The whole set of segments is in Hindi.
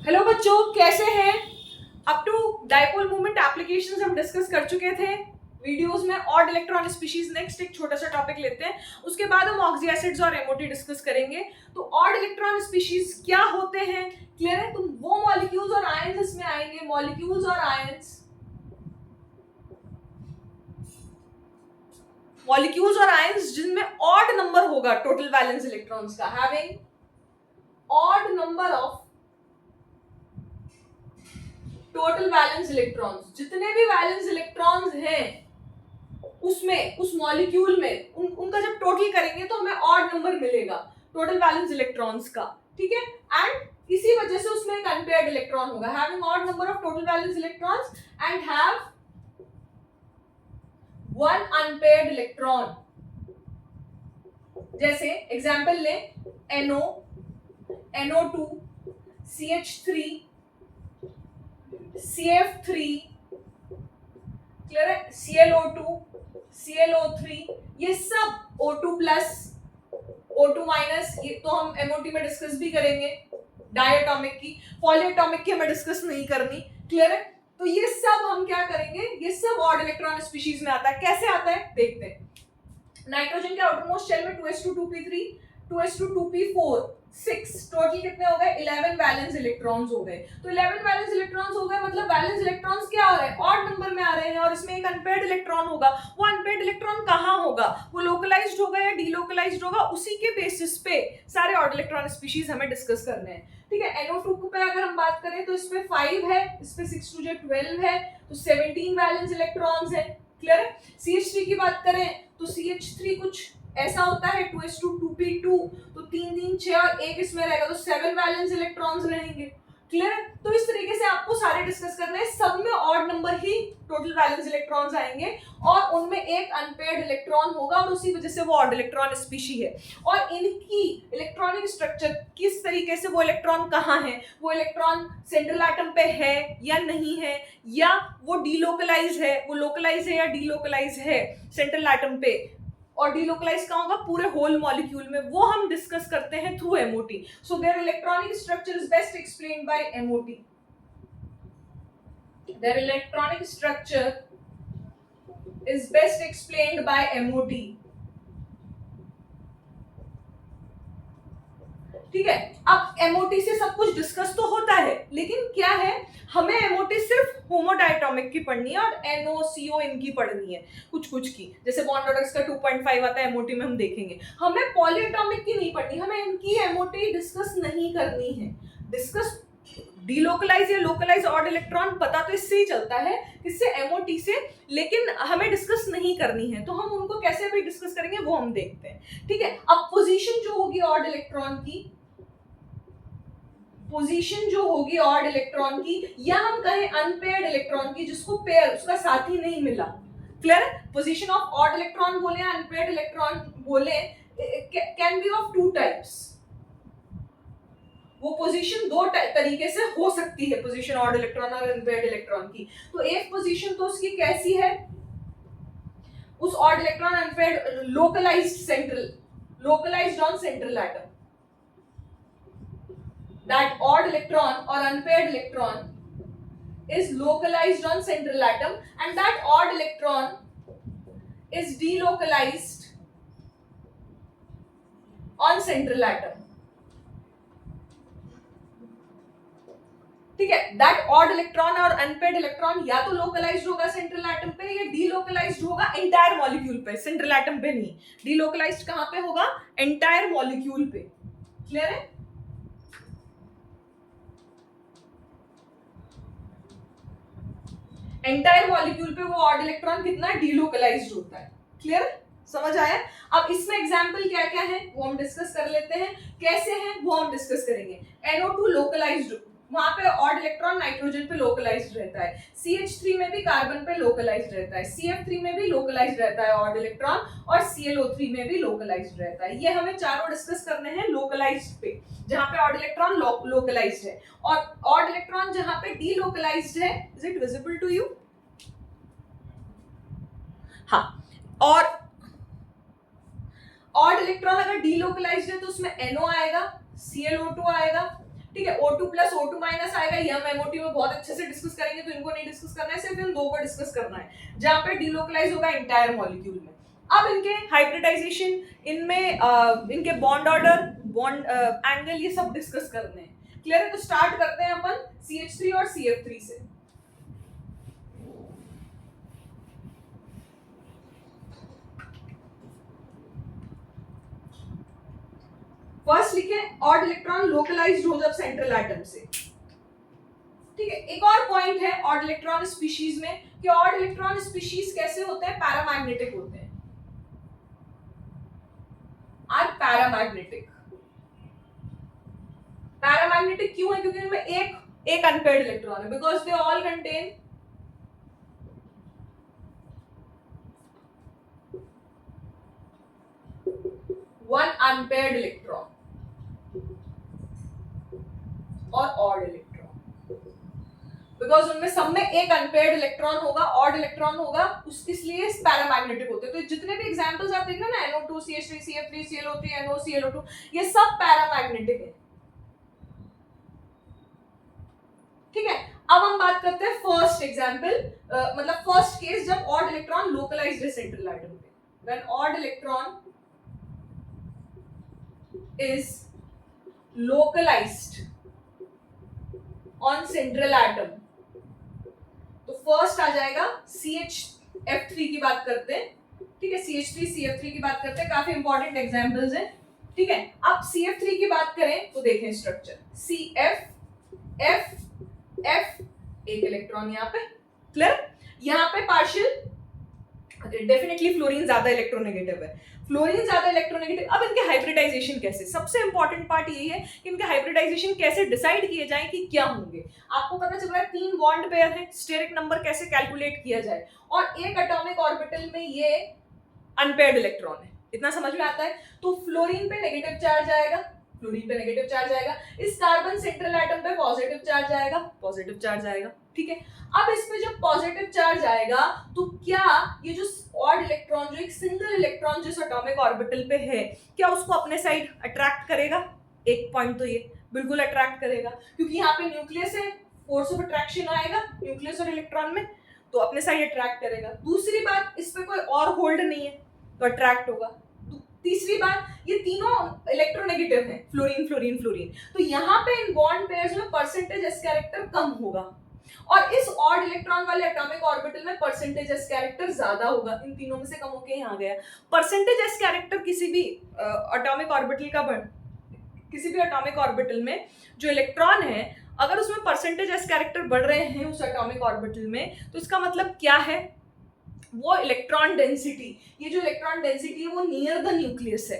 हेलो बच्चों, कैसे हैं? Up to dipole moment applications हम डिस्कस कर चुके थे वीडियोस में। ऑड इलेक्ट्रॉन स्पीशीज नेक्स्ट एक छोटा सा टॉपिक लेते हैं, उसके बाद हम ऑक्सी एसिड्स और एमओटी डिस्कस करेंगे। तो ऑड इलेक्ट्रॉन स्पीशीज क्या होते हैं, क्लियर है? तो वो मॉलिक्यूल्स और आयंस इसमें आएंगे, मॉलिक्यूल्स और आयंस, मॉलिक्यूल्स और आयंस जिनमें ऑड नंबर होगा टोटल वैलेंस इलेक्ट्रॉन्स का, having odd number of total valence electrons. जितने भी वैलेंस इलेक्ट्रॉन्स हैं उसमें, उस मॉलिक्यूल में उनका जब टोटल करेंगे तो हमें ऑड नंबर मिलेगा टोटल वैलेंस इलेक्ट्रॉन्स का, ठीक है? एंड इसी वजह से उसमें एक अनपेयर्ड इलेक्ट्रॉन होगा, having odd number of total valence electrons and have one unpaired electron. जैसे एग्जांपल ले, NO, NO2, CH3, CF3, clear है? ClO2, ClO3, ये सब O2 प्लस, O2 माइनस, ये तो हम MOT में डिस्कस भी करेंगे। डायटोमिक की, पॉलीएटॉमिक की हमें डिस्कस नहीं करनी, क्लियर है? तो ये सब हम क्या करेंगे, ये सब ऑड इलेक्ट्रॉन स्पीशीज में आता है। कैसे आता है देखते हैं। नाइट्रोजन के आउटरमोस्ट शेल में 2s2 2p3, 2s2 2p4, 6 total कितने हो गए? 11 वैलेंस इलेक्ट्रॉन्स हो गए। तो 11 वैलेंस इलेक्ट्रॉन्स हो गए, मतलब वैलेंस इलेक्ट्रॉन्स क्या हो रहे हैं? ऑड नंबर में आ रहे हैं, और इसमें एक अनपेयर्ड इलेक्ट्रॉन होगा। वो अनपेयर्ड इलेक्ट्रॉन कहाँ होगा? वो लोकलाइज्ड होगा या डीलोकलाइज्ड होगा? उसी के बेसिस पे सारे ऑड इलेक्ट्रॉन स्पीशीज हमें डिस्कस करने हैं, ठीक है? NO2 पे अगर हम बात करें तो इसमें 5 है, इसमें 6 2 12 है, तो 17 वैलेंस इलेक्ट्रॉन्स है, क्लियर है? CH3 की बात करें तो CH3 कुछ ऐसा होता है, 2s2 2p2, तो 3 3 6 और 1 इसमें रहेगा, तो 7 वैलेंस इलेक्ट्रॉन्स रहेंगे, क्लियर है? तो इस तरीके से आपको सारे डिस्कस करने हैं। सब में ऑड नंबर ही टोटल वैलेंस इलेक्ट्रॉन्स आएंगे और उनमें एक अनपेयर्ड इलेक्ट्रॉन होगा, और उसी वजह से वो ऑड इलेक्ट्रॉन स्पीशी है। और इनकी इलेक्ट्रॉनिक स्ट्रक्चर किस तरीके से, वो इलेक्ट्रॉन कहाँ है, वो इलेक्ट्रॉन सेंट्रल एटम पे है या नहीं है, या वो डीलोकलाइज है, वो लोकलाइज है या डीलोकलाइज है सेंट्रल एटम पे, और डीलोकलाइज कहाँ होगा? पूरे होल मॉलिक्यूल में। वो हम डिस्कस करते हैं through MOT। So their electronic structure is best explained by MOT। Their electronic structure is best explained by MOT, ठीक है? अब MOT से सब कुछ डिस्कस तो होता है, लेकिन क्या है, हमें MOT सिर्फ होमोडायटोमिक की पढ़नी है और NO CO इनकी पढ़नी है, कुछ कुछ की। जैसे बॉन्ड ऑर्डर्स का 2.5 आता है MOT में, हम देखेंगे। हमें पॉलीएटॉमिक की नहीं पढ़नी, हमें इनकी MOT डिस्कस नहीं करनी है। डिस्कस डीलोकलाइज या लोकलाइज ऑड इलेक्ट्रॉन पता तो इससे ही चलता है, किससे? MOT से, लेकिन हमें डिस्कस नहीं करनी है। तो हम उनको कैसे भी डिस्कस करेंगे वो हम देखते हैं, ठीक है? अब पोजीशन जो होगी ऑड इलेक्ट्रॉन की, पोजीशन जो होगी ऑड इलेक्ट्रॉन की, या हम कहें अनपेयर्ड इलेक्ट्रॉन की, जिसको पेयर, उसका साथी नहीं मिला, clear? Position of odd electron बोले, अनपेयर्ड इलेक्ट्रॉन बोले, कैन बी ऑफ 2 टाइप्स। वो पोजीशन 2 तरीके से हो सकती है, पोजीशन ऑड इलेक्ट्रॉन और अनपेयर्ड इलेक्ट्रॉन की। तो एक पोजीशन तो उसकी कैसी है, उस odd electron unpaired, localized central, localized on central atom. That odd electron or unpaired electron is localized on central atom, and that odd electron is delocalized on central atom, ठीक है? दैट ऑड इलेक्ट्रॉन और अनपेयर्ड इलेक्ट्रॉन या तो लोकलाइज्ड होगा सेंट्रल एटम पे, या डीलोकलाइज्ड होगा एंटायर मॉलिक्यूल पे, सेंट्रल एटम पे नहीं। डीलोकलाइज्ड कहां पे होगा? एंटायर मॉलिक्यूल पे, क्लियर है? एंटायर मॉलिक्यूल पे वो ऑड इलेक्ट्रॉन कितना डीलोकलाइज्ड होता है, क्लियर? समझ आया? अब इसमें एग्जांपल क्या क्या है वो हम डिस्कस कर लेते हैं। कैसे हैं वो हम डिस्कस करेंगे। NO2 लोकलाइज्ड, वहां पे ऑड इलेक्ट्रॉन नाइट्रोजन पे लोकलाइज्ड रहता है। CH3 में भी कार्बन पे लोकलाइज्ड रहता है। CF3 में भी लोकलाइज्ड रहता है ऑड इलेक्ट्रॉन, और ClO3 में भी लोकलाइज्ड रहता है। ये हमें चारों डिस्कस करने हैं लोकलाइज्ड पे, जहां पे ऑड इलेक्ट्रॉन लोकलाइज्ड है, और ऑड इलेक्ट्रॉन जहां पे डीलोकलाइज्ड है। Is it visible to you? हाँ, और ऑड इलेक्ट्रॉन अगर डीलोकलाइज्ड है तो उसमें NO आएगा, ClO2 आएगा, ठीक है, O2 प्लस O2 माइनस आएगा, ये हम एमओटी में बहुत अच्छे से डिस्कस करेंगे, तो इनको नहीं डिस्कस करना है, सिर्फ इन दो को डिस्कस करना है जहां पे डिलोकलाइज होगा इंटायर मॉलिक्यूल में। अब इनके हाइब्रिडाइजेशन, इनमें इनके बॉन्ड ऑर्डर, बॉन्ड एंगल, ये सब डिस्कस करने हैं। क्लियर है? तो स्टार्ट करते हैं अपन CH3 और CF3 से। फर्स्ट लिखे ऑड इलेक्ट्रॉन लोकलाइज्ड हो जब सेंट्रल एटम से। ठीक है, एक और पॉइंट है ऑड इलेक्ट्रॉन स्पीशीज में कि ऑड इलेक्ट्रॉन स्पीशीज कैसे होते हैं, पैरामैग्नेटिक होते हैं, आर पैरामैग्नेटिक। पैरामैग्नेटिक क्यों है? क्योंकि इनमें एक अनपेयर्ड इलेक्ट्रॉन है, because they all contain one unpaired electron और ऑड इलेक्ट्रॉन, बिकॉज उनमें सब में एक अनपेयर्ड इलेक्ट्रॉन होगा, ऑड इलेक्ट्रॉन होगा, इसलिए पैरामैग्नेटिक होते हैं। तो जितने भी एग्जांपल्स आप देख रहे हैं ना, NO2 CH3 CF3 ClO3 NO ClO2, ये सब पैरामैग्नेटिक है। ठीक है, अब हम बात करते हैं फर्स्ट एग्जांपल, मतलब फर्स्ट केस जब ऑड इलेक्ट्रॉन लोकलाइज्ड है सेंट्रल एटम पे। When odd electron is localized on central atom, तो फर्स्ट आ जाएगा CHF3 की बात करते हैं। ठीक है, CH3 CF3 की बात करते हैं, काफी इंपॉर्टेंट एग्जांपल्स हैं। ठीक है, अब CF3 की बात करें तो देखें स्ट्रक्चर, CF F F, एक इलेक्ट्रॉन यहाँ पे, क्लियर? यहाँ पे पार्शियल, डेफिनेटली फ्लोरीन ज्यादा इलेक्ट्रोनेगेटिव है, फ्लोरीन ज्यादा इलेक्ट्रोनेगेटिव। अब इनके हाइब्रिडाइजेशन कैसे, सबसे इंपॉर्टेंट पार्ट यही है कि इनके हाइब्रिडाइजेशन कैसे डिसाइड किए जाए कि क्या होंगे। आपको पता चल रहा है 3 बॉन्ड पेयर है, स्टेरिक नंबर कैसे कैलकुलेट किया जाए, और एक एटॉमिक ऑर्बिटल में ये अनपेयर्ड इलेक्ट्रॉन है, इतना समझ में आता है। तो फ्लोरीन पे नेगेटिव चार्ज आएगा, फ्लोरीन पे नेगेटिव चार्ज आएगा, इस कार्बन सेंट्रल एटम पे पॉजिटिव चार्ज आएगा, पॉजिटिव चार्ज आएगा। ठीक है, अब इस पे जब पॉजिटिव चार्ज आएगा तो क्या ये जो ऑड इलेक्ट्रॉन, जो एक सिंगल इलेक्ट्रॉन जिस एटॉमिक ऑर्बिटल पे है, क्या उसको अपने साइड अट्रैक्ट करेगा? एक पॉइंट तो ये बिल्कुल अट्रैक्ट करेगा, क्योंकि यहाँ पे न्यूक्लियस है, फोर्स ऑफ अट्रैक्शन आएगा न्यूक्लियस और इलेक्ट्रॉन में, तो अपने साइड अट्रैक्ट करेगा। दूसरी बात, इस पे कोई और होल्ड नहीं है तो अट्रैक्ट होगा। तीसरी बात, ये तीनों इलेक्ट्रोनेगेटिव हैं, फ्लोरीन फ्लोरीन फ्लोरीन, तो यहाँ पे इन बॉन्ड पेयर्स में परसेंटेज एस कैरेक्टर कम होगा, और इस ऑड इलेक्ट्रॉन वाले एटॉमिक ऑर्बिटल में परसेंटेज एस कैरेक्टर ज्यादा होगा। इन तीनों में से कम होके यहाँ गया। परसेंटेज एस कैरेक्टर किसी भी एटॉमिक ऑर्बिटल का किसी भी एटॉमिक ऑर्बिटल में जो इलेक्ट्रॉन है, अगर उसमें परसेंटेज एस कैरेक्टर बढ़ रहे हैं उस एटॉमिक ऑर्बिटल में, तो इसका मतलब क्या है? वो इलेक्ट्रॉन डेंसिटी, ये जो इलेक्ट्रॉन डेंसिटी है वो नियर द न्यूक्लियस है,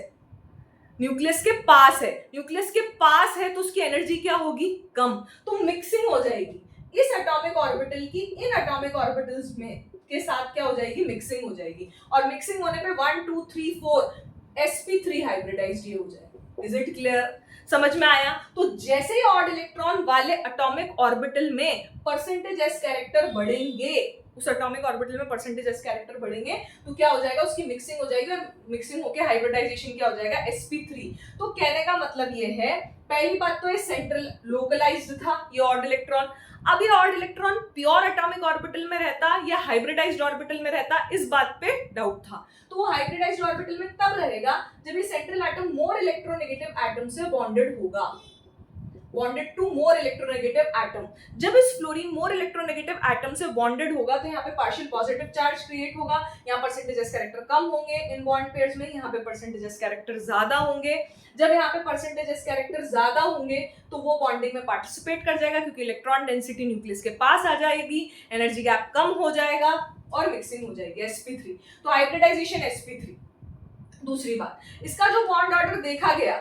न्यूक्लियस के पास है, न्यूक्लियस के पास है तो उसकी एनर्जी क्या होगी? कम, तो मिक्सिंग हो जाएगी इस एटॉमिक ऑर्बिटल की इन एटॉमिक ऑर्बिटल्स में के साथ, क्या हो जाएगी? मिक्सिंग हो जाएगी, और मिक्सिंग होने पे 1 2 3 4 sp3 हाइब्रिडाइज्ड ये हो जाएगा। Is it clear? समझ में आया? तो जैसे ही ऑड इलेक्ट्रॉन वाले एटॉमिक ऑर्बिटल में परसेंटेज एस कैरेक्टर बढ़ेंगे, उस एटॉमिक ऑर्बिटल में परसेंटेज एस कैरेक्टर बढ़ेंगे, तो क्या हो जाएगा? उसकी मिक्सिंग हो जाएगी, और मिक्सिंग होके हाइब्रिडाइजेशन क्या हो जाएगा? sp3। तो कहने का मतलब ये है, पहली बात तो ये सेंट्रल लोकलाइज्ड था ये ऑड इलेक्ट्रॉन। अब ये odd electron pure atomic orbital में रहता या हाइब्रिडाइज्ड ऑर्बिटल में रहता, इस बात पे डाउट था। तो वो हाइब्रिडाइज्ड ऑर्बिटल में तब रहेगा जब ये central atom more electronegative atom से बॉन्डेड होगा, bonded to more electronegative atom. जब इस फ्लोरीन मोर इलेक्ट्रोनेगेटिव एटम से बॉन्डेड होगा तो यहाँ पे पार्शियल पॉजिटिव चार्ज क्रिएट होगा, यहाँ परसेंटेज एस कैरेक्टर कम होंगे इन बॉन्ड पेयर्स में, यहाँ पे परसेंटेज एस कैरेक्टर ज्यादा होंगे। जब यहाँ पे परसेंटेज एस कैरेक्टर ज्यादा होंगे तो वो बॉन्डिंग में पार्टिसिपेट कर जाएगा, क्योंकि इलेक्ट्रॉन डेंसिटी न्यूक्लियस के पास आ जाएगी, एनर्जी गैप कम हो जाएगा और मिक्सिंग हो जाएगी sp3। तो हाइब्रिडाइजेशन sp3। दूसरी बात, इसका जो बॉन्ड ऑर्डर देखा गया,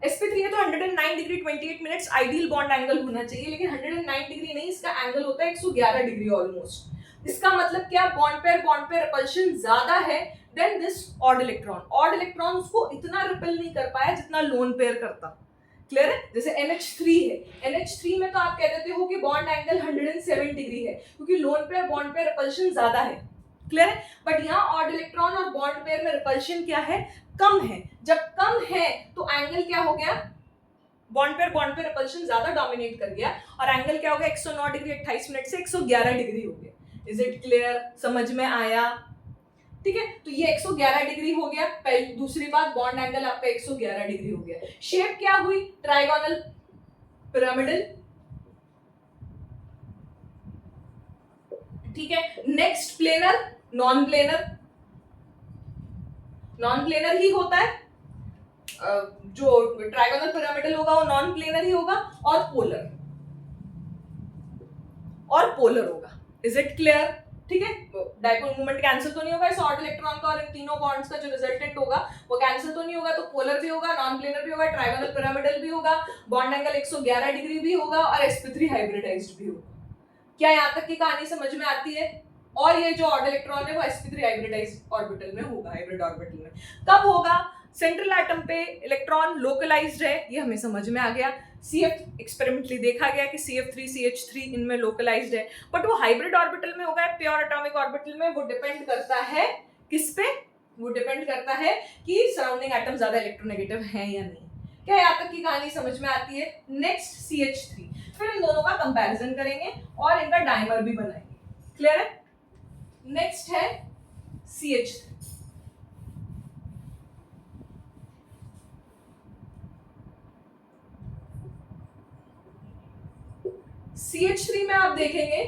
sp3 है तो 109 degree 28 minutes ideal bond angle होना चाहिए, लेकिन 109 डिग्री नहीं, इसका एंगल होता है 111 डिग्री ऑलमोस्ट। इसका मतलब क्या? बॉन्ड पेयर रिपल्शन ज्यादा है than this odd electron. Odd electron उसको इतना रिपेल नहीं कर पाया जितना लोन पेयर करता। क्लियर है? जैसे NH3 है, NH3 में तो आप कह देते हो कि बॉन्ड एंगल 107 डिग्री है, क्योंकि lone pair bond pair repulsion ज्यादा है। क्लियर है? बट यहाँ ऑड इलेक्ट्रॉन और बॉन्ड पेयर में रिपल्शन क्या है? कम है। जब कम है तो एंगल क्या हो गया? बॉन्ड पे रिपल्शन ज्यादा डोमिनेट कर गया और एंगल क्या हो गया 109 डिग्री 28 मिनट से 111 डिग्री हो गया। Is it clear? समझ में आया? ठीक है, तो ये 111 डिग्री हो गया। पहली दूसरी बात, बॉन्ड एंगल आपका 111 डिग्री हो गया। शेप क्या हुई? Trigonal pyramidal. ठीक है, next planar, non planar. Non planar ही होता है, जो ट्राइगोनल पिरामिडल होगा वो नॉन प्लेनर ही होगा, और पोलर होगा। Is it clear? ठीक है, डाइपोल मूवमेंट कैंसिल तो नहीं होगा इस ऑड इलेक्ट्रॉन का और इन तीनों बॉन्ड्स का जो रिजल्टेंट होगा वो कैंसिल तो नहीं होगा, तो पोलर भी होगा, नॉन प्लेनर भी होगा, ट्राइगोनल पिरामिडल भी होगा, बॉन्ड एंगल 111 डिग्री भी होगा और sp3 हाइब्रिडाइज्ड भी होगा। क्या यहाँ तक की कहानी समझ में आती है? और ये जो ऑड इलेक्ट्रॉन है वो sp3 हाइब्रिडाइज्ड ऑर्बिटल में होगा, हाइब्रिड ऑर्बिटल में। कब होगा? सेंट्रल एटम पे इलेक्ट्रॉन लोकलाइज्ड है, ये हमें समझ में आ गया। CF एक्सपेरिमेंटली देखा गया कि CF3 CH3 इनमें लोकलाइज्ड है, बट वो हाइब्रिड ऑर्बिटल में होगा, प्योर एटॉमिक ऑर्बिटल में। वो डिपेंड करता है किस पे? वो डिपेंड करता है कि सराउंडिंग एटम ज्यादा इलेक्ट्रोनेगेटिव है या नहीं। क्या यहाँ तक की कहानी समझ में आती है? नेक्स्ट CH3, फिर इन दोनों का कंपैरिजन करेंगे और इनका डाइमर भी बनाएंगे। क्लियर है? नेक्स्ट है CH3। CH3 में आप देखेंगे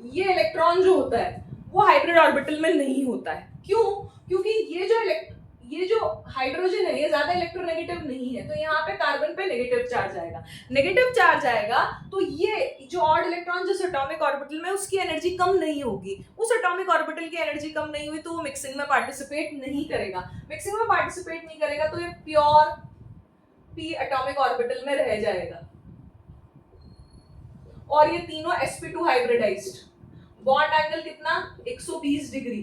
ये इलेक्ट्रॉन जो होता है वो हाइब्रिड ऑर्बिटल में नहीं होता है। क्यों? क्योंकि ये जो हाइड्रोजन है ये ज्यादा इलेक्ट्रोनेगेटिव नहीं है, तो यहाँ पे कार्बन पे नेगेटिव चार्ज आएगा। नेगेटिव चार्ज आएगा तो ये जो ऑड इलेक्ट्रॉन जिस एटॉमिक ऑर्बिटल में उसकी एनर्जी कम नहीं होगी, उस एटॉमिक ऑर्बिटल की एनर्जी कम नहीं हुई तो वो मिक्सिंग में पार्टिसिपेट नहीं करेगा। मिक्सिंग में पार्टिसिपेट नहीं करेगा तो ये प्योर p एटॉमिक ऑर्बिटल में रह जाएगा। और ये तीनों sp2 हाइब्रिडाइज्ड। बॉन्ड एंगल कितना? 120 डिग्री।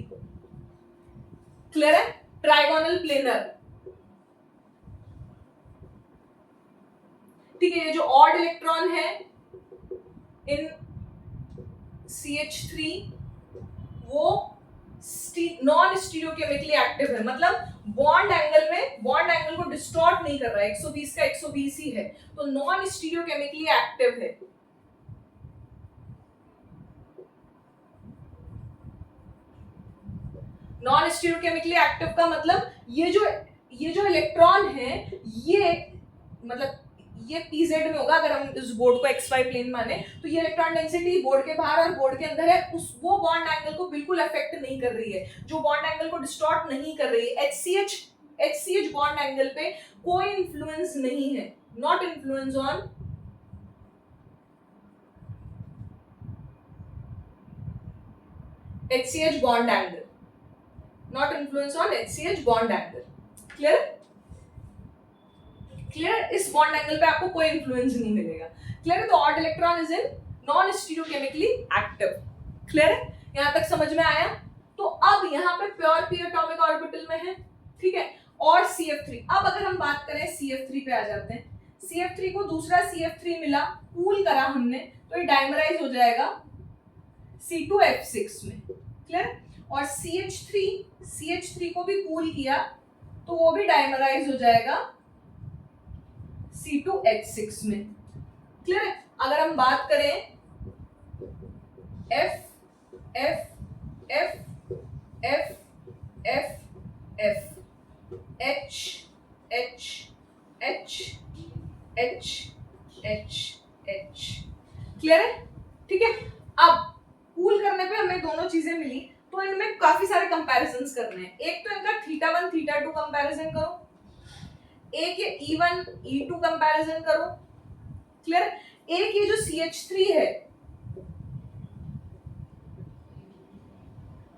क्लियर है? Trigonal planar. ठीक है, ये जो ऑड इलेक्ट्रॉन है इन CH3 वो नॉन स्टीरियोकेमिकली एक्टिव है, मतलब बॉन्ड एंगल को डिस्टॉर्ट नहीं कर रहा है, 120 का 120 ही है, तो नॉन स्टीरियोकेमिकली एक्टिव है। नॉन स्टीरियोकेमिकली एक्टिव का मतलब ये जो इलेक्ट्रॉन है ये मतलब ये pz में होगा। अगर हम इस बोर्ड को xy प्लेन माने तो ये इलेक्ट्रॉन डेंसिटी बोर्ड के बाहर और बोर्ड के अंदर है, वो बॉन्ड एंगल को बिल्कुल अफेक्ट नहीं कर रही है, जो बॉन्ड एंगल को डिस्टॉर्ट नहीं कर रही है। HCH बॉन्ड एंगल पे कोई इन्फ्लुएंस नहीं है, not influence on HCH bond angle, not influence on HCH bond angle. Clear? Clear? इस बॉन्ड एंगल पे आपको कोई इन्फ्लुएंस नहीं मिलेगा। क्लियर है? तो odd electron is in non stereochemically active. Clear है? यहां तक समझ में आया? तो अब यहाँ पे प्योर p एटॉमिक ऑर्बिटल में है, ठीक है, और CF3। अब अगर हम बात करें CF3 पे आ जाते हैं। CF3 को दूसरा CF3 मिला, कूल करा हमने, तो ये डाइमराइज हो जाएगा C2H6 में। क्लियर? और CH3 को भी कूल किया तो वो भी डाइमराइज हो जाएगा C2H6 में। क्लियर है? अगर हम बात करें F F F F F F H H H H H H। Clear है? ठीक है, अब कूल करने पे हमें दोनों चीजें मिली, तो इनमें काफी सारे कंपैरिजंस करने हैं। एक तो इनका θ1 θ2 कंपैरिजन करो, एक ये E1 E2 कंपैरिजन करो। क्लियर? एक ये जो CH3 है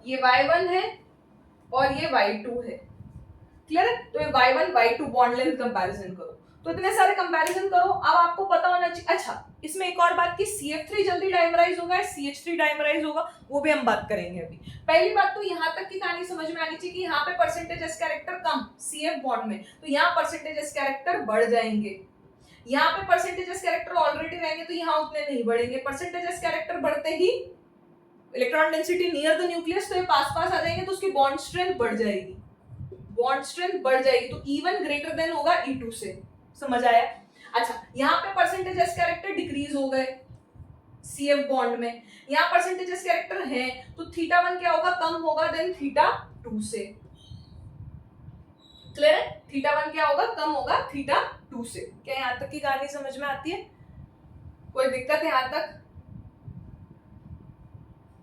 ये Y1 है और ये Y2 है। क्लियर? तो ये Y1 Y2 bond length comparison करो, तो इतने सारे कंपैरिजन करो। अब आपको पता होना चाहिए, अच्छा इसमें एक और बात कि CF3 जल्दी डाइमराइज होगा, CH3 डाइमराइज होगा, वो भी हम बात करेंगे अभी। पहली बात तो यहाँ तक की कहानी समझ में आनी चाहिए कि यहाँ पे परसेंटेज एस कैरेक्टर कम CF बॉन्ड में, तो यहाँ परसेंटेज एस कैरेक्टर बढ़ जाएंगे। यहाँ पे परसेंटेज एस कैरेक्टर ऑलरेडी रहेंगे तो यहाँ उतने नहीं बढ़ेंगे। परसेंटेज एस कैरेक्टर बढ़ते ही electron density near the nucleus, तो ये पास पास आ जाएंगे तो उसकी बॉन्ड स्ट्रेंथ बढ़ जाएगी। बॉन्ड स्ट्रेंथ बढ़ जाएगी, तो E1 ग्रेटर देन होगा E2 से, समझ आया? अच्छा, यहाँ पे परसेंटेज एस कैरेक्टर डिक्रीज हो गए CF बॉन्ड में, यहाँ परसेंटेज एस कैरेक्टर है, तो θ1 क्या होगा, कम होगा देन θ2 से। क्लियर है? θ1 क्या होगा, कम होगा θ2 से। क्या यहाँ तक की कहानी समझ में आती है? कोई दिक्कत है यहाँ तक?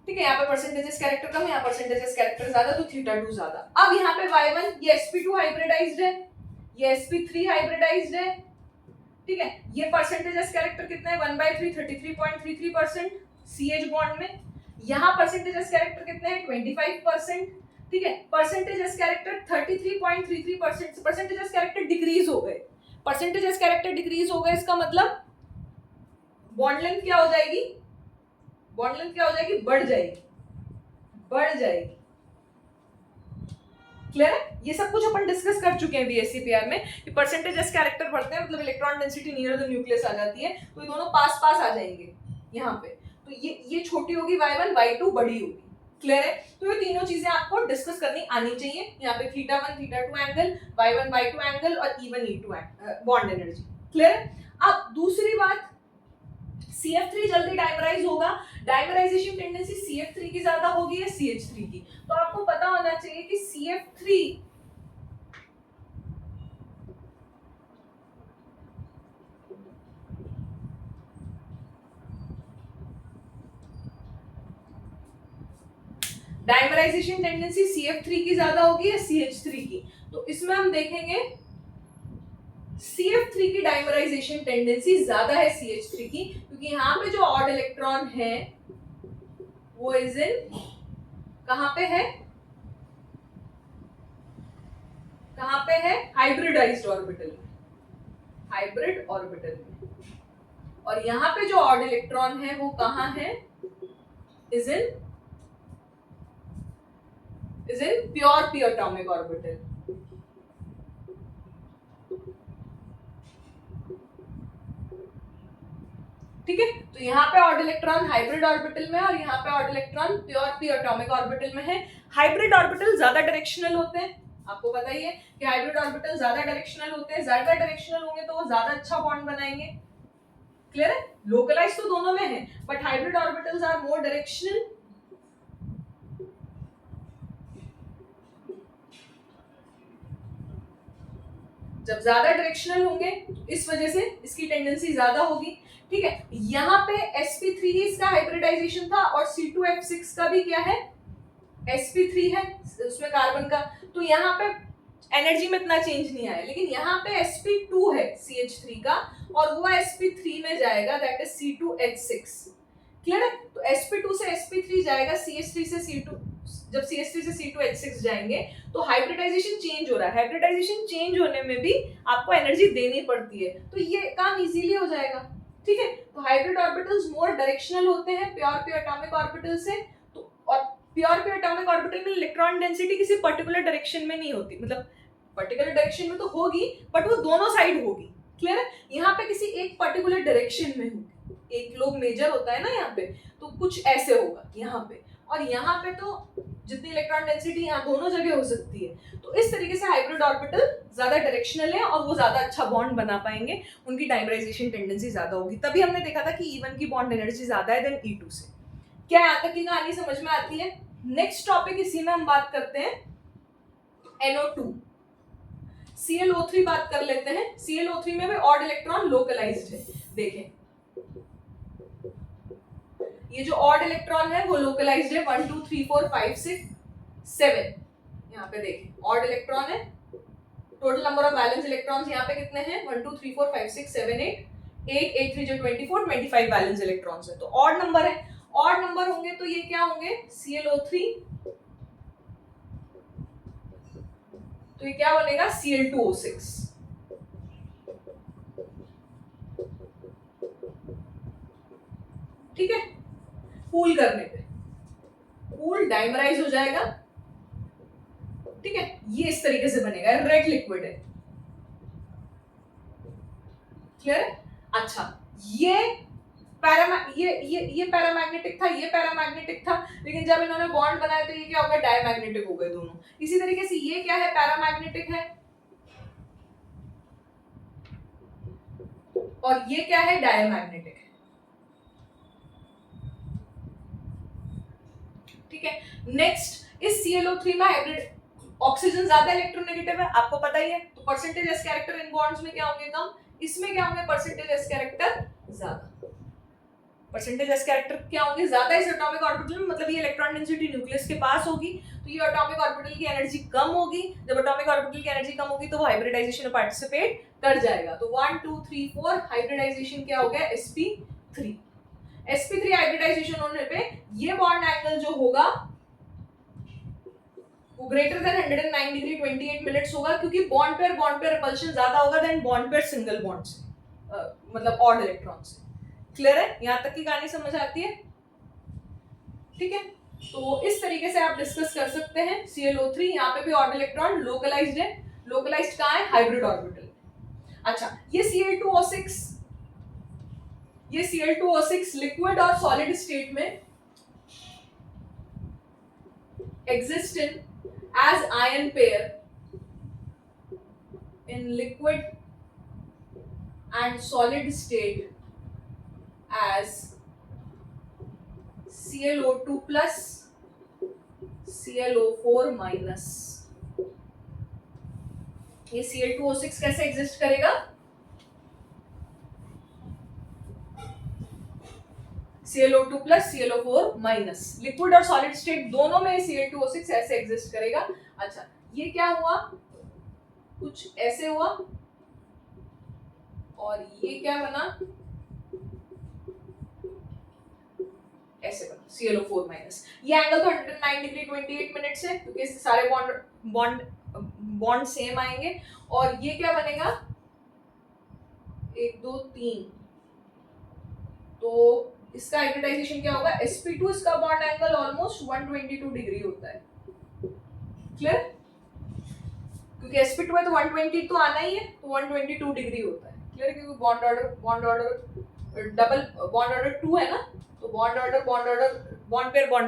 ठीक है, यहाँ पे परसेंटेजेस कैरेक्टर कम, यहाँ परसेंटेजेस कैरेक्टर ज्यादा, तो θ2 ज्यादा। अब यहाँ पे y1 ये sp2 हाइब्रिडाइज्ड है, ये sp3 हाइब्रिडाइज्ड है, ठीक है। ये परसेंटेजेस कैरेक्टर कितना है, 1/3 33.33% CH बॉन्ड में। यहाँ परसेंटेजेस कैरेक्टर कितने हैं, 25%, ठीक है। Percentages character 33.33%, percentages character decrease हो गए, परसेंटेजेस कैरेक्टर डिक्रीज हो गए, इसका मतलब बॉन्ड लेंथ क्या हो जाएगी, बॉन्ड लेंथ क्या हो जाएगी, बढ़ जाएगी, बढ़ जाएगी। क्लियर है? ये सब कुछ अपन डिस्कस कर चुके हैं VSCPR में कि परसेंटेजेस कैरेक्टर बढ़ते हैं मतलब electron density near the nucleus आ जाती है, तो ये दोनों पास पास आ जाएंगे यहाँ पे, तो ये छोटी होगी y1, y2 बड़ी होगी। क्लियर है? तो ये तीनों चीजें आपको डिस्कस करनी आनी चाहिए, यहाँ पे θ1 θ2 एंगल, y1 y2 एंगल और E1 E2 bond energy. Clear है? अब दूसरी बात, CF3 जल्दी डाइमराइज होगा, डाइमराइजेशन टेंडेंसी CF3 की ज्यादा होगी या CH3 की? तो आपको पता होना चाहिए कि CF3 डाइमराइजेशन टेंडेंसी CF3 की ज्यादा होगी या CH3 की? तो इसमें हम देखेंगे CF3 की डाइमराइजेशन टेंडेंसी ज्यादा है CH3 की, क्योंकि यहाँ पे जो ऑड इलेक्ट्रॉन है वो इज इन, कहां पे है, कहां पे है, हाइब्रिडाइज्ड ऑर्बिटल में, हाइब्रिड ऑर्बिटल में। और यहाँ पे जो ऑड इलेक्ट्रॉन है वो कहां है, is in pure p atomic orbital. ठीक है, तो यहाँ पे ऑड इलेक्ट्रॉन हाइब्रिड ऑर्बिटल में और यहाँ पे odd electron pure p atomic orbital में है। हाइब्रिड ऑर्बिटल ज्यादा डायरेक्शनल होते हैं, आपको पता ही है कि हाइब्रिड ऑर्बिटल ज्यादा डायरेक्शनल होते हैं, ज्यादा डायरेक्शनल होंगे तो वो ज्यादा अच्छा बॉन्ड बनाएंगे। क्लियर है? लोकलाइज तो दोनों में है, but hybrid orbitals are more directional. जब ज्यादा डायरेक्शनल होंगे इस वजह से इसकी टेंडेंसी ज्यादा होगी। ठीक है, यहाँ पे sp3 इसका हाइब्रिडाइजेशन था और C2H6 का भी क्या है, sp3 है उसमें कार्बन का, तो यहाँ पे एनर्जी में इतना चेंज नहीं आया, लेकिन यहाँ पे sp2 है CH3 का और वो sp3 में जाएगा, दैट इज C2H6। क्लियर है? तो sp2 से sp3 जाएगा, CH3 से C2, जब CH3 से C2H6 जाएंगे तो हाइब्रिडाइजेशन चेंज हो रहा है, हाइब्रिडाइजेशन चेंज होने में भी आपको एनर्जी देनी पड़ती है, तो ये काम इजीली हो जाएगा। ठीक है, तो हाइब्रिड ऑर्बिटल्स मोर डायरेक्शनल होते हैं प्योर p एटॉमिक ऑर्बिटल से, तो और प्योर p एटॉमिक ऑर्बिटल में इलेक्ट्रॉन डेंसिटी किसी पर्टिकुलर डायरेक्शन में नहीं होती, मतलब पर्टिकुलर डायरेक्शन में तो होगी बट वो दोनों साइड होगी। क्लियर है? यहाँ पे किसी एक पर्टिकुलर डायरेक्शन में होगी, एक लोग मेजर होता है ना यहाँ पे, तो कुछ ऐसे होगा यहाँ पे, और यहाँ पे तो जितनी इलेक्ट्रॉन डेंसिटी यहाँ दोनों जगह हो सकती है। तो इस तरीके से हाइब्रिड ऑर्बिटल ज्यादा डायरेक्शनल है और वो ज्यादा अच्छा बॉन्ड बना पाएंगे, उनकी डाइमराइजेशन टेंडेंसी ज्यादा होगी। तभी हमने देखा था कि E1 की बॉन्ड एनर्जी ज्यादा है देन E2 से। क्या यहाँ तक की कहानी समझ में आती है? नेक्स्ट टॉपिक इसी में हम बात करते हैं NO2, ClO3 बात कर लेते हैं। ClO3 में भी ऑड इलेक्ट्रॉन लोकलाइज्ड है। देखें ये जो ऑड इलेक्ट्रॉन है वो लोकलाइज्ड है, 1 2 3 4 5 6 7। यहाँ पे देखें ऑड इलेक्ट्रॉन है, total number of valence electrons यहाँ पे कितने हैं, 1 2 3 4 5 6 7 8 8 3 जो 24 25 वैलेंस इलेक्ट्रॉन्स है, तो ऑड नंबर है। ऑड नंबर होंगे तो ये क्या होंगे, ClO3, तो ये क्या बनेगा, Cl2O6। ठीक है, पूल करने पे पूल डाइमराइज हो जाएगा। ठीक है, ये इस तरीके से बनेगा, रेड लिक्विड है। क्लियर है? अच्छा, ये ये पैरामैग्नेटिक था, ये पैरामैग्नेटिक था, लेकिन जब इन्होंने बॉन्ड बनाया तो ये क्या हो गया, डायमैग्नेटिक हो गए दोनों। इसी तरीके से ये क्या है, पैरामैग्नेटिक है, और ये क्या है, डायमैग्नेटिक है। ठीक है, नेक्स्ट इस ClO3 में हाइब्रिड ऑक्सीजन ज्यादा इलेक्ट्रोनेगेटिव है, आपको पता ही है, तो percentage s character in bonds में क्या होंगे, कम, इसमें क्या होंगे, परसेंटेज एस कैरेक्टर ज्यादा। परसेंटेज एस कैरेक्टर क्या होंगे, ज्यादा इस एटॉमिक ऑर्बिटल में, मतलब ये इलेक्ट्रॉन डेंसिटी न्यूक्लियस के पास होगी, तो ये एटॉमिक ऑर्बिटल की एनर्जी कम होगी। जब एटॉमिक ऑर्बिटल की एनर्जी कम होगी तो वो हाइब्रिडाइजेशन में पार्टिसिपेट कर जाएगा। तो 1 2 3 4 हाइब्रिडाइजेशन क्या हो गया, sp3। sp3 हाइब्रिडाइजेशन होने पे ये बॉन्ड एंगल जो होगा वो ग्रेटर देन 109 डिग्री 28 मिनट्स होगा, क्योंकि बॉन्ड पेयर रिपल्शन ज्यादा होगा than bond pair single bond से, मतलब ऑड इलेक्ट्रॉन से। क्लियर है, यहां तक की कहानी समझ आती है? ठीक है, तो इस तरीके से आप डिस्कस कर सकते हैं ClO3। यहाँ पे भी ऑड इलेक्ट्रॉन लोकलाइज्ड है, लोकलाइज्ड कहाँ है, हाइब्रिड ऑर्बिटल। अच्छा, ये Cl2O6, ये Cl2O6 लिक्विड और सॉलिड स्टेट में exist in as ion pair in liquid and solid state as ClO2 plus ClO4 minus। ये Cl2O6 कैसे एग्जिस्ट करेगा, ClO2 plus ClO4 minus, liquid और सॉलिड स्टेट दोनों में Cl2O6 ऐसे एग्जिस्ट करेगा। अच्छा, ये क्या हुआ, कुछ ऐसे हुआ, और ये क्या बना, ऐसे बना ClO4 माइनस। ये एंगल तो 109 डिग्री 28 मिनट्स है, क्योंकि इससे सारे बॉन्ड सेम आएंगे। और ये क्या बनेगा, 1 2 3, तो इसका हाइब्रिडाइजेशन क्या होगा, sp2, इसका बॉन्ड एंगल ऑलमोस्ट 122 डिग्री होता है। क्लियर, क्योंकि sp2 है तो 120 तो आना ही है, तो 122 डिग्री होता है। क्लियर, क्योंकि bond order double bond order 2 है ना, तो bond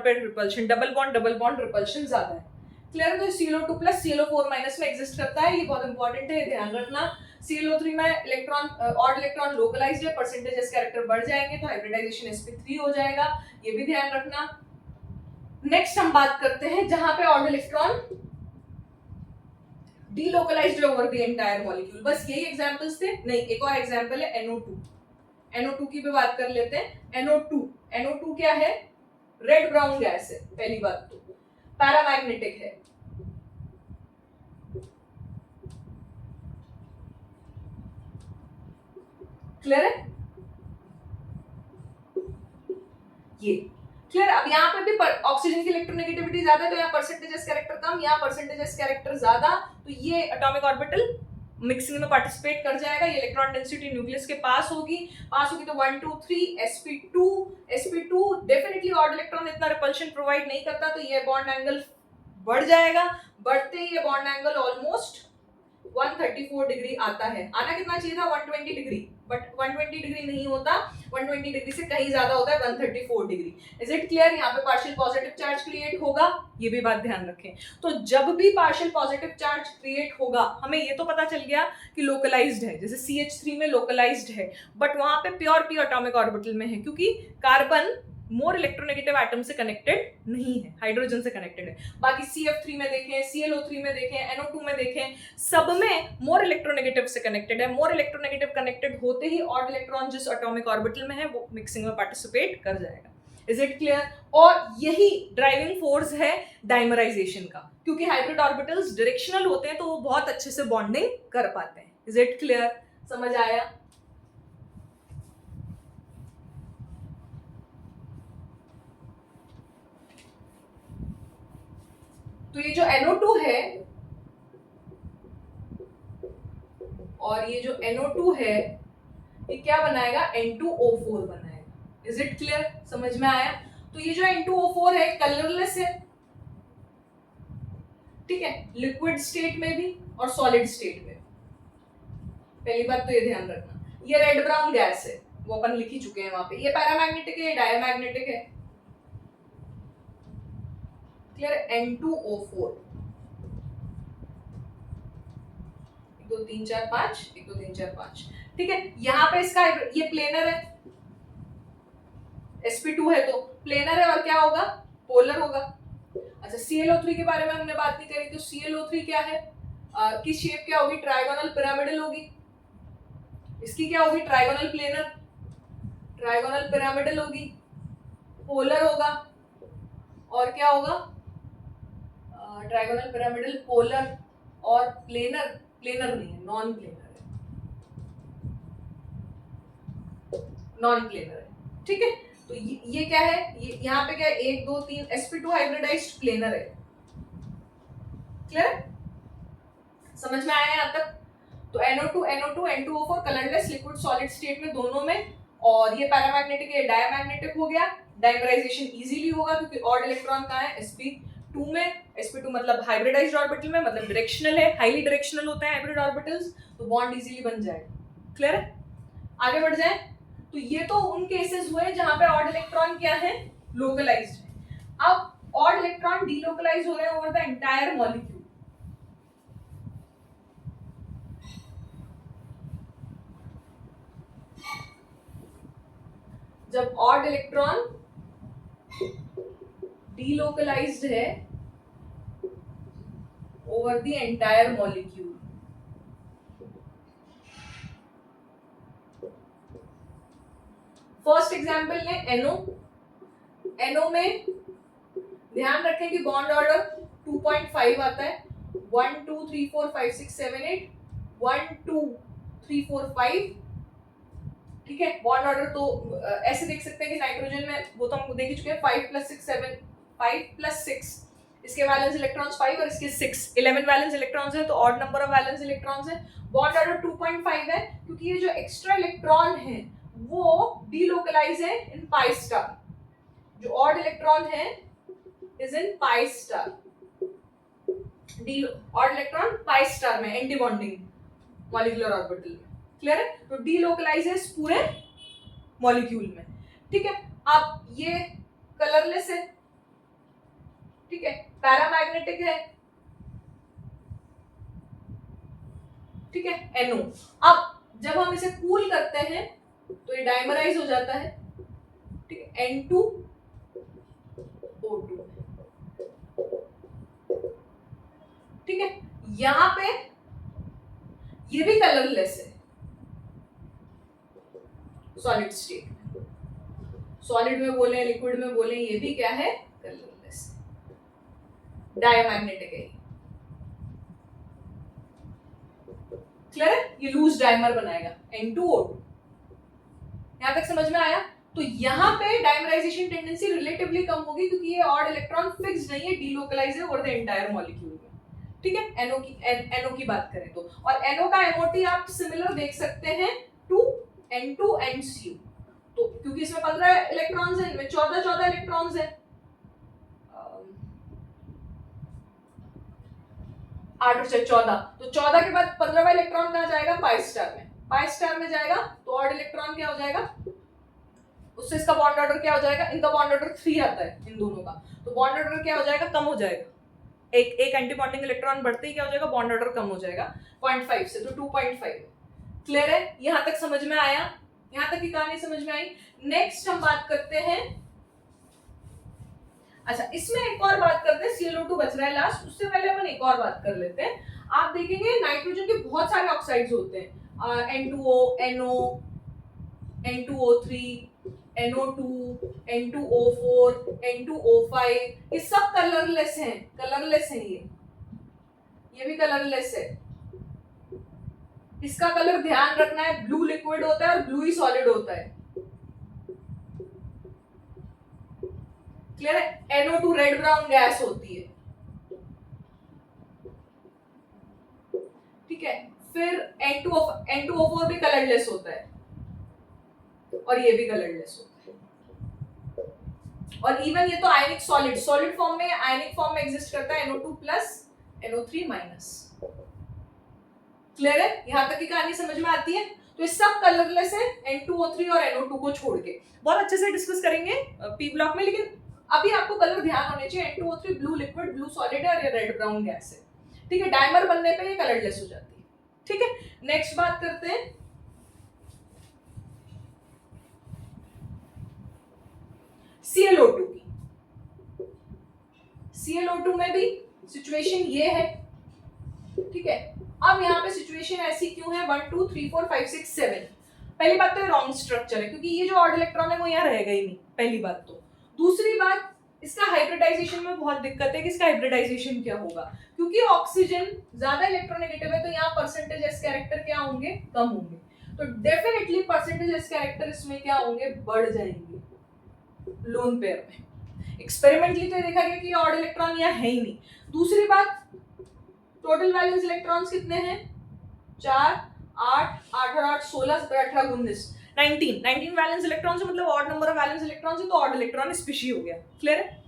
pair repulsion, double bond repulsion ज्यादा है। क्लियर, तो ClO2 प्लस ClO4 माइनस में एग्जिस्ट करता है, ये बहुत इंपॉर्टेंट है, ध्यान रखना। ClO3 में इलेक्ट्रॉन, ऑड इलेक्ट्रॉन लोकलाइज्ड है, परसेंटेज एस कैरेक्टर बढ़ जाएंगे तो हाइब्रिडाइजेशन sp3 हो जाएगा, ये भी ध्यान रखना। नेक्स्ट हम बात करते हैं जहां पे ऑड इलेक्ट्रॉन डीलोकलाइज्ड है ओवर द एंटायर मॉलिक्यूल। बस यही एग्जांपल्स थे, नहीं एक और एग्जांपल है NO2 की भी बात कर लेते हैं। NO2 क्या है, रेड ब्राउन गैस है, पहली बात तो पैरामैग्नेटिक है। क्लियर है, ये क्लियर। अब यहाँ पे भी ऑक्सीजन की इलेक्ट्रोनेगेटिविटी ज्यादा है, तो यहाँ परसेंटेज एस कैरेक्टर कम, यहाँ परसेंटेज एस कैरेक्टर ज्यादा, तो ये एटॉमिक ऑर्बिटल मिक्सिंग में पार्टिसिपेट कर जाएगा। ये इलेक्ट्रॉन डेंसिटी न्यूक्लियस के पास होगी तो 1 2 3 sp2 डेफिनेटली ऑड इलेक्ट्रॉन इतना रिपल्शन प्रोवाइड नहीं करता, तो ये बॉन्ड एंगल बढ़ जाएगा। बढ़ते ही ये बॉन्ड एंगल ऑलमोस्ट 134 डिग्री आता है। आना कितना चाहिए था, 120 डिग्री, बट 120 डिग्री नहीं होता, 120 डिग्री से कहीं ज्यादा होता है, 134 डिग्री। Is it clear? यहाँ पे पार्शियल पॉजिटिव चार्ज क्रिएट होगा, ये भी बात ध्यान रखें। तो जब भी पार्शियल पॉजिटिव चार्ज क्रिएट होगा, हमें ये तो पता चल गया कि लोकलाइज्ड है, जैसे CH3 में लोकलाइज्ड है, बट वहां पे प्योर p एटॉमिक ऑर्बिटल में है, क्योंकि कार्बन मोर इलेक्ट्रोनेगेटिव एटम से कनेक्टेड नहीं है, हाइड्रोजन से कनेक्टेड है। बाकी CF3 में देखें, ClO3 में देखें, NO2 में देखें, सब में मोर इलेक्ट्रोनेगेटिव से कनेक्टेड है। मोर इलेक्ट्रोनेगेटिव कनेक्टेड होते ही ऑड इलेक्ट्रॉन जिस एटॉमिक ऑर्बिटल में है वो मिक्सिंग में पार्टिसिपेट कर जाएगा। Is it clear? और यही ड्राइविंग फोर्स है डाइमराइजेशन का, क्योंकि हाइब्रिड ऑर्बिटल्स डायरेक्शनल होते हैं तो वो बहुत अच्छे से बॉन्डिंग कर पाते हैं। Is it clear? समझ आया? तो ये जो NO2 है और ये जो NO2 है, ये क्या बनाएगा? N2O4 बनाएगा। Is it clear? समझ में आया? तो ये जो N2O4 है कलरलेस है, ठीक है, लिक्विड स्टेट में भी और सॉलिड स्टेट में। पहली बात तो ये ध्यान रखना, ये रेड ब्राउन गैस है, वो अपन लिख ही चुके हैं वहां पे। ये पैरामैग्नेटिक है, ये डायमैग्नेटिक है। क्लियर है? N2O4 1 2 3 4 5 1 2 3 4 5। ठीक है, यहाँ पे इसका ये प्लेनर है, sp2 है तो प्लेनर है और क्या होगा, पोलर होगा। अच्छा, ClO3 के बारे में हमने बात नहीं करी, तो ClO3 क्या है, किस शेप क्या होगी, ट्राइगोनल पिरामिडल होगी। इसकी क्या होगी, ट्राइगोनल प्लेनर, ट्राइगोनल पिरामिडल होगी, पोलर होगा और क्या होगा, ट्राइगोनल पिरामिडल, पोलर और प्लेनर, प्लेनर नहीं है, नॉन प्लेनर है, नॉन प्लेनर है। ठीक है, तो ये क्या है, ये यहाँ पे क्या है, 1 2 3 sp2 हाइब्रिडाइज्ड प्लेनर है। क्लियर, समझ में आया यहाँ तक? तो NO2 N2O4 colourless liquid solid state में दोनों में, और ये पैरामैग्नेटिक है, डायमैग्नेटिक हो गया। डाइमराइजेशन इजीली होगा क्योंकि ऑड इलेक्ट्रॉन कहाँ है, sp2 में। sp2 मतलब हाइब्रिडाइज्ड ऑर्बिटल में, मतलब डायरेक्शनल है, हाईली डायरेक्शनल होते हैं हाइब्रिड ऑर्बिटल्स, तो बॉन्ड इजीली बन जाएगा। क्लियर है, आगे बढ़ जाए। तो ये तो उन केसेस हुए जहां पे ऑड इलेक्ट्रॉन क्या है, लोकलाइज्ड है। अब ऑड इलेक्ट्रॉन डीलोकलाइज हो रहे हैं ओवर द एंटायर मॉलिक्यूल। जब ऑड इलेक्ट्रॉन डीलोकलाइज्ड है over the entire molecule, first example लें NO। NO में ध्यान रखें कि बॉन्ड ऑर्डर 2.5 आता है, 1 2 3 4 5 6 7 8 1 2 3 4 5। ठीक है, बॉन्ड ऑर्डर तो ऐसे देख सकते हैं कि नाइट्रोजन में वो तो हम देख ही चुके हैं, 5 + 6 7 5 + 6, इसके वैलेंस इलेक्ट्रॉन्स 5 और इसके 6, 11 वैलेंस इलेक्ट्रॉन्स है, तो odd number of valence electrons है। बॉन्ड ऑर्डर 2.5 है क्योंकि ये जो एक्स्ट्रा इलेक्ट्रॉन है वो डीलोकलाइज है इन पाई स्टार। जो ऑड इलेक्ट्रॉन है is in pi star, odd electron pi star में, एंटी बॉन्डिंग मॉलिक्यूलर ऑर्बिटल में। क्लियर है, तो डीलोकलाइज है इस पूरे मॉलिक्यूल में। ठीक है, अब ये कलरलेस है, ठीक है, पैरामैग्नेटिक है, ठीक है, NO। अब जब हम इसे कूल करते हैं तो ये डाइमराइज हो जाता है, ठीक है, N2O2। ठीक है, यहां पे ये भी कलरलेस है सॉलिड स्टेट में, सॉलिड में बोले लिक्विड में बोले, ये भी क्या है, कलरलेस है, डायमैग्नेटिक है। क्लियर है, ये लूज डाइमर बनाएगा N2O2। यहां तक समझ में आया? तो यहां पे डाइमराइजेशन टेंडेंसी रिलेटिवली कम होगी क्योंकि ये ऑड इलेक्ट्रॉन फिक्स नहीं है, डीलोकलाइज है ओवर द एंटायर मॉलिक्यूल में। ठीक है, NO की बात करें तो, और NO का MOT आप सिमिलर देख सकते हैं टू N2 NCO। तो क्योंकि इसमें 15 इलेक्ट्रॉन्स हैं, इनमें 14 इलेक्ट्रॉन्स हैं, 8 और 14, तो 14 के बाद 15वां इलेक्ट्रॉन कहाँ जाएगा, पाई स्टार में। पाई स्टार में जाएगा तो ऑड इलेक्ट्रॉन क्या हो जाएगा, उससे इसका बॉन्ड ऑर्डर क्या हो जाएगा, इनका बॉन्ड ऑर्डर 3 आता है इन दोनों का, तो बॉन्ड ऑर्डर क्या हो जाएगा, कम हो जाएगा। एक एंटी बॉन्डिंग इलेक्ट्रॉन बढ़ते ही क्या हो जाएगा, बॉन्ड ऑर्डर कम हो जाएगा 0.5 से, तो 2.5। क्लियर है, यहां तक समझ में आया? यहां तक की कहानी समझ में आई? नेक्स्ट हम बात करते हैं, अच्छा इसमें एक और बात करते हैं, ClO2 बच रहा है लास्ट, उससे पहले अपन एक और बात कर लेते हैं। आप देखेंगे नाइट्रोजन के बहुत सारे ऑक्साइड्स होते हैं, N2O, NO, N2O3, NO2, N2O4, N2O5, ये सब कलरलेस हैं, कलरलेस हैं ये भी कलरलेस है। इसका कलर ध्यान रखना है, ब्लू लिक्विड होता है और ब्लू ही सॉलिड होता है। क्लियर है, NO2 रेड ब्राउन गैस होती है। ठीक है, फिर N2O4 भी कलरलेस होता है और ये भी कलरलेस होता है। और इवन ये तो आयनिक सॉलिड फॉर्म में, आयनिक फॉर्म में एग्जिस्ट करता है, NO2+, NO3-। क्लियर है, यहां तक की कहानी समझ में आती है? तो ये सब कलरलेस है N2O3 और NO2 को छोड़ के। बहुत अच्छे से डिस्कस करेंगे पी ब्लॉक में, लेकिन अभी आपको कलर ध्यान होने चाहिए। N2O3 blue liquid, blue solid है और ये रेड ब्राउन गैस है, ठीक है। डायमर बनने पे ये कलरलेस हो जाती है, ठीक है। नेक्स्ट बात करते हैं ClO2 की। ClO2 में भी सिचुएशन ये है, ठीक है। अब यहाँ पे सिचुएशन ऐसी क्यों है 1 2 3 4 5 6 7। पहली बात तो ये रॉन्ग स्ट्रक्चर है, क्योंकि ये जो ऑड इलेक्ट्रॉन है वो यहाँ रहेगा ही नहीं, पहली बात तो। दूसरी बात, इसका हाइब्रिडाइजेशन में बहुत दिक्कत है कि इसका हाइब्रिडाइजेशन क्या होगा, क्योंकि ऑक्सीजन ज्यादा इलेक्ट्रोनेगेटिव है तो यहाँ परसेंटेज एस कैरेक्टर क्या होंगे, कम होंगे। तो डेफिनेटली परसेंटेज एस कैरेक्टर इसमें क्या होंगे, बढ़ जाएंगे लोन पेयर में। एक्सपेरिमेंटली तो देखा गया कि ऑड इलेक्ट्रॉन यहाँ है ही नहीं। दूसरी बात, टोटल वैलेंस इलेक्ट्रॉन्स कितने हैं, 4 8 8 और 8 16 18 19 19 वैलेंस इलेक्ट्रॉन्स, मतलब odd number of valence electrons है, तो ऑड इलेक्ट्रॉन स्पीशी हो गया। क्लियर है?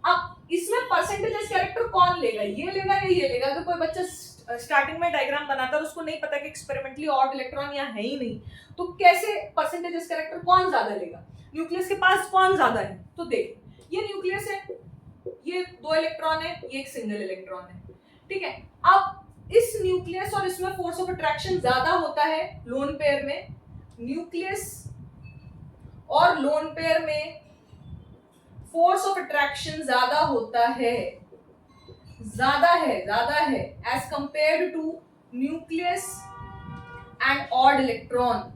अब इसमें परसेंटेज कैरेक्टर कौन लेगा, ये लेगा या ये लेगा? अगर कोई बच्चा स्टार्टिंग में डायग्राम बनाता है और उसको नहीं पता कि एक्सपेरिमेंटली ऑड इलेक्ट्रॉन यहाँ है ही नहीं, तो कैसे परसेंटेज कैरेक्टर कौन ज्यादा लेगा, न्यूक्लियस के पास कौन ज्यादा है? तो देख, ये न्यूक्लियस है, ये 2 इलेक्ट्रॉन है, ये एक सिंगल इलेक्ट्रॉन है, ठीक है। अब इस न्यूक्लियस और इसमें फोर्स ऑफ अट्रैक्शन ज्यादा होता है लोन पेयर में, न्यूक्लियस और लोन पेयर में फोर्स ऑफ अट्रैक्शन ज्यादा होता है, ज्यादा है as compared to nucleus and odd electron.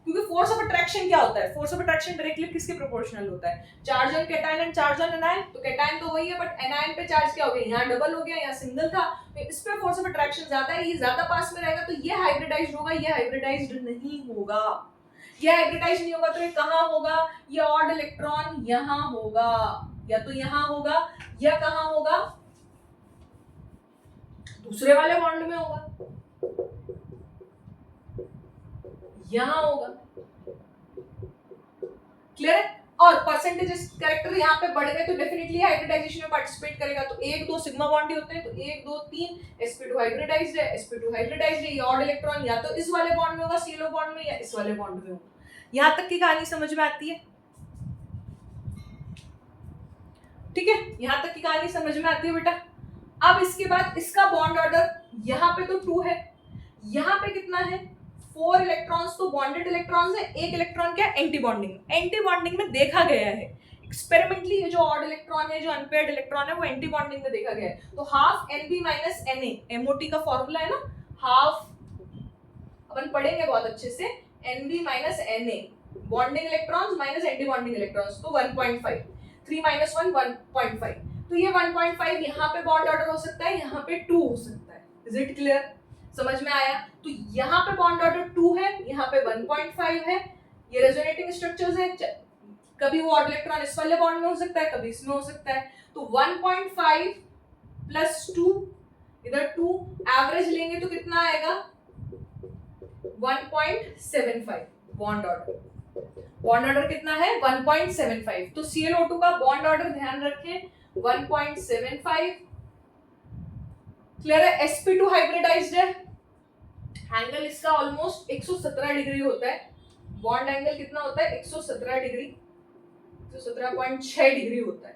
क्योंकि फोर्स ऑफ अट्रैक्शन क्या होता है, फोर्स ऑफ अट्रैक्शन डायरेक्टली किसके प्रोपोर्शनल होता है, charge on cation and charge on anion. तो कैटायन तो वही है, बट एनायन पे चार्ज क्या हो गया, यहाँ डबल हो गया, यहाँ सिंगल था, तो इस पे फोर्स ऑफ अट्रैक्शन ज्यादा है, ये ज्यादा पास में रहेगा, तो ये हाइब्रिडाइज्ड होगा, ये हाइब्रिडाइज्ड नहीं होगा। ये हाइब्रिडाइज नहीं होगा तो ये कहाँ होगा, ये ऑड इलेक्ट्रॉन यहाँ होगा, या तो यहाँ होगा या कहाँ होगा, दूसरे वाले बॉन्ड में होगा, यहां होगा। क्लियर है? और परसेंटेज कैरेक्टर यहाँ पे बढ़ गए तो डेफिनेटली हाइब्रिडाइजेशन में पार्टिसिपेट करेगा। तो 1 2 सिग्मा बॉन्ड ही होते हैं, तो 1 2 3 sp2 हाइब्रिडाइज्ड है, sp2 हाइब्रिडाइज्ड है, ये ऑड इलेक्ट्रॉन या तो इस वाले बॉन्ड में होगा ClO बॉन्ड में, या इस वाले बॉन्ड में होगा। यहां तक की कहानी समझ में आती है? ठीक है, यहां तक की कहानी समझ में आती है बेटा। अब इसके बाद इसका बॉन्ड ऑर्डर, यहाँ पे तो 2 है, यहाँ पे कितना है 4 इलेक्ट्रॉन्स, तो बॉन्डेड इलेक्ट्रॉन्स है, एक इलेक्ट्रॉन क्या एंटी बॉन्डिंग। एंटी बॉन्डिंग में देखा गया है एक्सपेरिमेंटली, ये जो ऑड इलेक्ट्रॉन है, जो अनपेयर्ड इलेक्ट्रॉन है, वो एंटी बॉन्डिंग में देखा गया है। तो half Nb minus Na, MOT का फॉर्मूला है ना, हाफ अपन पढ़ेंगे बहुत अच्छे से, Nb minus Na, bonding electrons minus anti bonding electrons, तो 1.5, 3 माइनस 1 1.5, तो ये 1.5 यहाँ पे बॉन्ड ऑर्डर हो सकता है, यहाँ पे 2 हो सकता है। Is it clear? समझ में आया? तो यहाँ पे बॉन्ड ऑर्डर 2 है, यहाँ पे 1.5 है, ये रेजोनेटिंग स्ट्रक्चर्स है, कभी वो ऑड इलेक्ट्रॉन इस वाले बॉन्ड में हो सकता है, कभी इसमें हो सकता है। तो 1.5 प्लस 2, इधर 2 एवरेज लेंगे तो कितना आएगा 1.75 बॉन्ड ऑर्डर। बॉन्ड ऑर्डर कितना है 1.75। तो ClO2 का बॉन्ड ऑर्डर ध्यान रखें 1.75। क्लियर है? sp2 हाइब्रिडाइज्ड है, एंगल इसका ऑलमोस्ट 117 डिग्री होता है, बॉन्ड एंगल कितना होता है 117 डिग्री, 117.6 डिग्री होता है।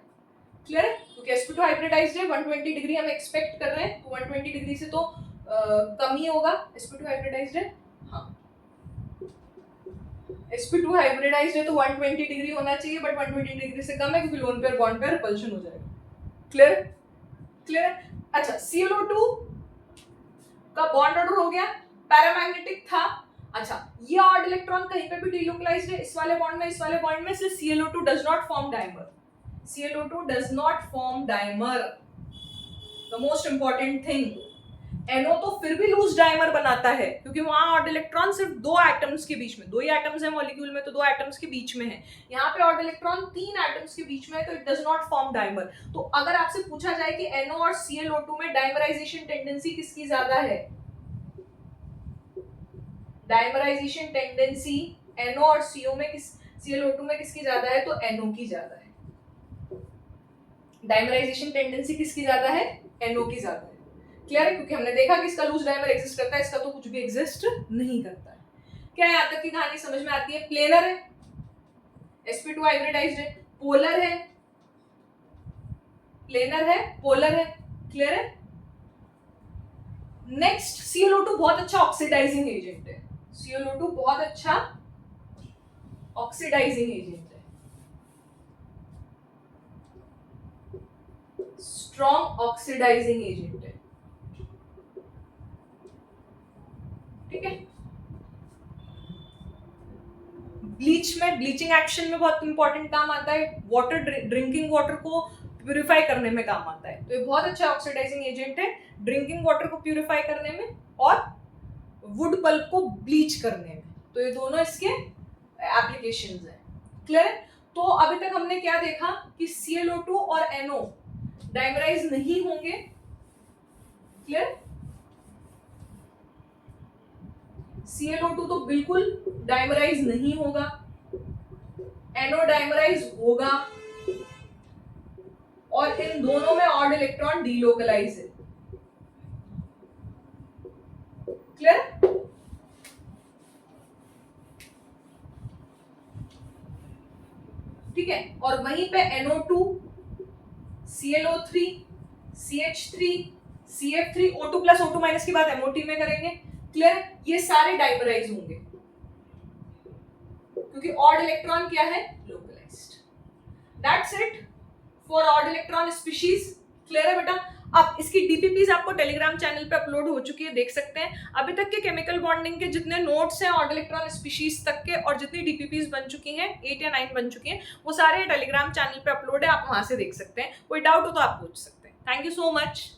क्लियर है? क्योंकि sp2 हाइब्रिडाइज्ड है, 120 डिग्री हम एक्सपेक्ट कर रहे हैं, तो 120 डिग्री से तो कम ही होगा। sp2 हाइब्रिडाइज्ड है, हाँ sp2 हाइब्रिडाइज्ड है तो 120 डिग्री होना चाहिए, बट 120 डिग्री से कम है क्योंकि lone pair bond pair repulsion हो जाएगा। क्लियर? क्लियर? अच्छा, ClO2 का बॉन्ड ऑर्डर हो गया, पैरामैग्नेटिक था। अच्छा, ये ऑड इलेक्ट्रॉन कहीं पे भी डिलोकलाइज्ड है, इस वाले बॉन्ड में, इस वाले बॉन्ड में, इसलिए ClO2 does not form dimer. ClO2 does not form dimer, the most important thing. NO तो फिर भी लूज डाइमर बनाता है, क्योंकि वहां ऑड इलेक्ट्रॉन सिर्फ 2 एटम्स के बीच में, 2 ही एटम्स है मॉलिक्यूल में, तो 2 एटम्स के बीच में है। यहाँ पे ऑड इलेक्ट्रॉन 3 एटम्स के बीच में है, तो it does not form dimer. तो अगर आपसे पूछा जाए कि NO और ClO2 में डाइमराइजेशन टेंडेंसी किसकी ज्यादा है, डाइमराइजेशन टेंडेंसी NO और ClO2 में किसकी ज्यादा है, तो NO की ज्यादा है। डाइमराइजेशन टेंडेंसी किसकी ज्यादा है, NO की ज्यादा है। क्लियर है? क्योंकि हमने देखा कि इसका लूज डाइमर एग्जिस्ट करता है, इसका तो कुछ भी एग्जिस्ट नहीं करता है। क्या यहाँ तक की कहानी समझ में आती है? प्लेनर है, sp2 हाइब्रिडाइज्ड है, पोलर है, प्लेनर है, पोलर है, क्लियर है? नेक्स्ट ClO2 बहुत अच्छा ऑक्सीडाइजिंग एजेंट है, ClO2 बहुत अच्छा ऑक्सीडाइजिंग एजेंट है, स्ट्रॉन्ग ऑक्सीडाइजिंग एजेंट है, ठीक है? ब्लीच में, ब्लीचिंग एक्शन में बहुत इंपॉर्टेंट काम आता है, वाटर ड्रिंकिंग वाटर को प्यूरिफाई करने में काम आता है, तो ये बहुत अच्छा ऑक्सीडाइजिंग एजेंट है ड्रिंकिंग वाटर को प्यूरिफाई करने में और वुड पल्प को ब्लीच करने में, तो ये दोनों इसके एप्लीकेशंस हैं, क्लियर? तो अभी तक हमने क्या देखा कि ClO2 और NO डाइमराइज नहीं होंगे, क्लियर? ClO2 तो बिल्कुल डाइमराइज नहीं होगा, NO डाइमराइज होगा और इन दोनों में ऑड इलेक्ट्रॉन डीलोकलाइज है, क्लियर? ठीक है, और वहीं पे NO2, ClO3, CH3, CF3, O2 plus O2 minus की बात MOT में करेंगे, क्लियर? ये सारे डाइमराइज होंगे क्योंकि ऑड इलेक्ट्रॉन क्या है? Localized. That's it for odd electron species, clear है बेटा? अब इसकी डीपीपीज आपको टेलीग्राम चैनल पे अपलोड हो चुकी है, देख सकते हैं। अभी तक के केमिकल बॉन्डिंग के जितने नोट्स हैं ऑड इलेक्ट्रॉन स्पीशीज तक के और जितनी डीपीपीज बन चुकी हैं 8 या 9 बन चुकी हैं, वो सारे टेलीग्राम चैनल पे अपलोड है, आप वहां से देख सकते हैं। कोई डाउट हो तो आप पूछ सकते हैं। Thank you so much.